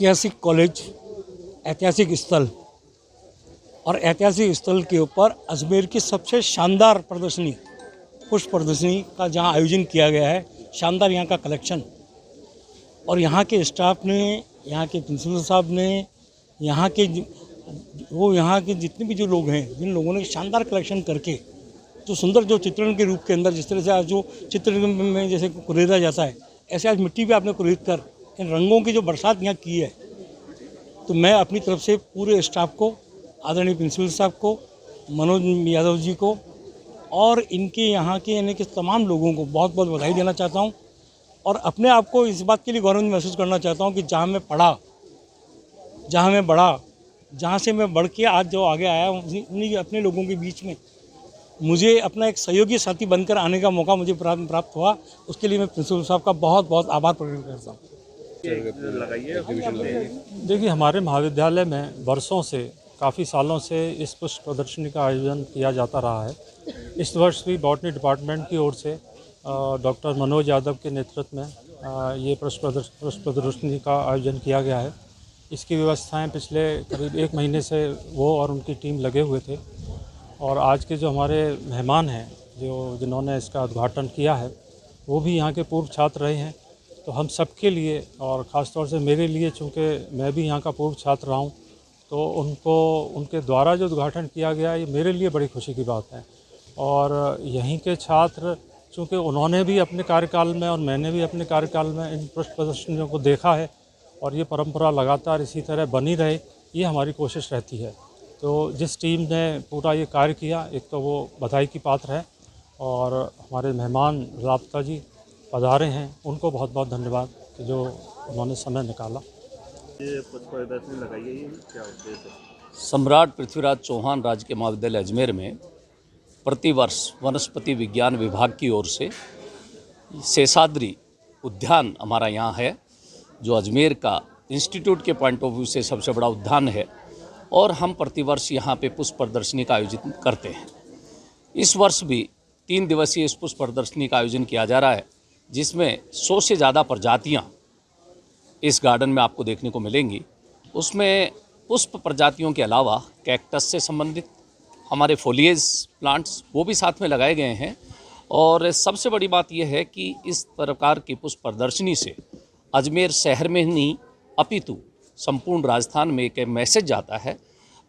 ऐतिहासिक कॉलेज, ऐतिहासिक स्थल और ऐतिहासिक स्थल के ऊपर अजमेर की सबसे शानदार प्रदर्शनी, पुष्प प्रदर्शनी का जहां आयोजन किया गया है। शानदार यहाँ का कलेक्शन और यहाँ के स्टाफ ने, यहाँ के प्रिंसिपल साहब ने, यहाँ के जितने भी जो लोग हैं, जिन लोगों ने शानदार कलेक्शन करके जो सुंदर जो चित्रण के रूप के अंदर जिस तरह से आज जो चित्र में जैसे कुरेदा जाता है, ऐसे आज मिट्टी पे आपने कुरेद कर इन रंगों की जो बरसात यहाँ की है। तो मैं अपनी तरफ से पूरे स्टाफ को, आदरणीय प्रिंसिपल साहब को, मनोज यादव जी को और इनके यहाँ के यानी कि तमाम लोगों को बहुत बहुत बधाई देना चाहता हूँ और अपने आप को इस बात के लिए गौरव महसूस करना चाहता हूँ कि जहाँ मैं पढ़ा, जहाँ मैं बढ़ा, जहाँ से मैं बढ़ के आज जो आगे आया उन्हीं अपने लोगों के बीच में मुझे अपना एक सहयोगी साथी बनकर आने का मौका मुझे प्राप्त हुआ। उसके लिए मैं प्रिंसिपल साहब का बहुत बहुत आभार प्रकट करता हूँ। देखिए, हमारे महाविद्यालय में वर्षों से, काफ़ी सालों से इस पुष्प प्रदर्शनी का आयोजन किया जाता रहा है। इस वर्ष भी बॉटनी डिपार्टमेंट की ओर से डॉक्टर मनोज यादव के नेतृत्व में ये पुष्प प्रदर्शनी का आयोजन किया गया है। इसकी व्यवस्थाएं पिछले करीब 1 महीने से वो और उनकी टीम लगे हुए थे और आज के जो हमारे मेहमान हैं, जिन्होंने इसका उद्घाटन किया है, वो भी यहाँ के पूर्व छात्र रहे हैं। तो हम सबके लिए और ख़ास तौर से मेरे लिए, चूँकि मैं भी यहाँ का पूर्व छात्र रहा हूँ, तो उनके द्वारा जो उद्घाटन किया गया, ये मेरे लिए बड़ी खुशी की बात है। और यहीं के छात्र, चूँकि उन्होंने भी अपने कार्यकाल में और मैंने भी अपने कार्यकाल में इन पुष्प प्रदर्शनियों को देखा है और ये परंपरा लगातार इसी तरह बनी रहे, ये हमारी कोशिश रहती है। तो जिस टीम ने पूरा ये कार्य किया, एक तो वो बधाई की पात्र है और हमारे मेहमान राब्ता जी पधारे हैं, उनको बहुत बहुत धन्यवाद कि जो उन्होंने समय निकाला। ये पुष्प प्रदर्शनी लगाई है, ये क्या उद्देश्य है? सम्राट पृथ्वीराज चौहान राजकीय महाविद्यालय अजमेर में प्रतिवर्ष वनस्पति विज्ञान विभाग की ओर से शेषाद्री उद्यान हमारा यहाँ है, जो अजमेर का इंस्टीट्यूट के पॉइंट ऑफ व्यू से सबसे बड़ा उद्यान है और हम प्रतिवर्ष यहाँ पे पुष्प प्रदर्शनी का आयोजन करते हैं। इस वर्ष भी 3 दिवसीय इस पुष्प प्रदर्शनी का आयोजन किया जा रहा है, जिसमें 100 से ज़्यादा प्रजातियाँ इस गार्डन में आपको देखने को मिलेंगी। उसमें पुष्प प्रजातियों के अलावा कैक्टस से संबंधित हमारे फोलिएज प्लांट्स वो भी साथ में लगाए गए हैं। और सबसे बड़ी बात यह है कि इस प्रकार की पुष्प प्रदर्शनी से अजमेर शहर में नहीं अपितु संपूर्ण राजस्थान में एक मैसेज जाता है,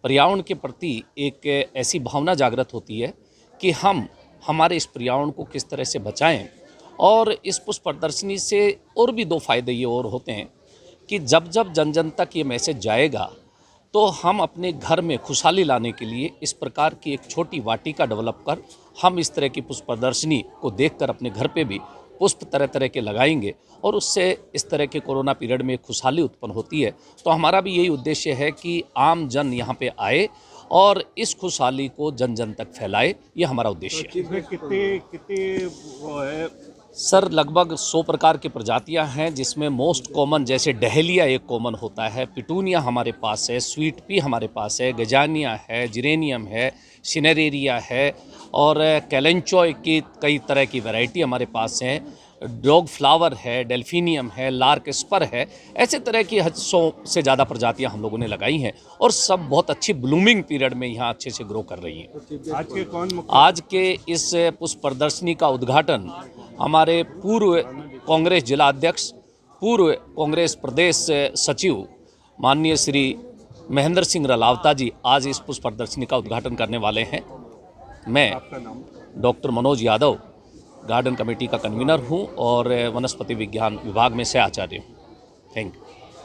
पर्यावरण के प्रति एक ऐसी भावना जागृत होती है कि हम हमारे इस पर्यावरण को किस तरह से बचाएं। और इस पुष्प प्रदर्शनी से और भी 2 फायदे ये और होते हैं कि जब जब जन जन तक ये मैसेज जाएगा तो हम अपने घर में खुशहाली लाने के लिए इस प्रकार की एक छोटी वाटिका डेवलप कर हम इस तरह की पुष्प प्रदर्शनी को देखकर अपने घर पे भी पुष्प तरह तरह के लगाएंगे और उससे इस तरह के कोरोना पीरियड में खुशहाली उत्पन्न होती है। तो हमारा भी यही उद्देश्य है कि आम जन यहाँ पे आए और इस खुशहाली को जन जन तक फैलाए, ये हमारा उद्देश्य है। कितने वो है? सर, लगभग 100 प्रकार की प्रजातियां हैं, जिसमें मोस्ट कॉमन जैसे डहेलिया एक कॉमन होता है, पिटूनिया हमारे पास है, स्वीट पी हमारे पास है, गजानिया है, जिरेनियम है, सिनेरेरिया है और कैलेंचॉय की कई तरह की वैरायटी हमारे पास हैं, डॉग फ्लावर है, डेल्फिनियम है, लार्क स्पर है। ऐसे तरह की 100 से ज़्यादा प्रजातियां हम लोगों ने लगाई हैं और सब बहुत अच्छी ब्लूमिंग पीरियड में यहाँ अच्छे से ग्रो कर रही हैं। आज के इस पुष्प प्रदर्शनी का उद्घाटन हमारे पूर्व कांग्रेस जिला अध्यक्ष, पूर्व कांग्रेस प्रदेश सचिव माननीय श्री महेंद्र सिंह रलावता जी आज इस पुष्प प्रदर्शनी का उद्घाटन करने वाले हैं। मैं doctor Manoj Yadav garden committee का कन्वीनर हूं और वनस्पति विज्ञान विभाग में सह आचार्य हूँ। Thank you.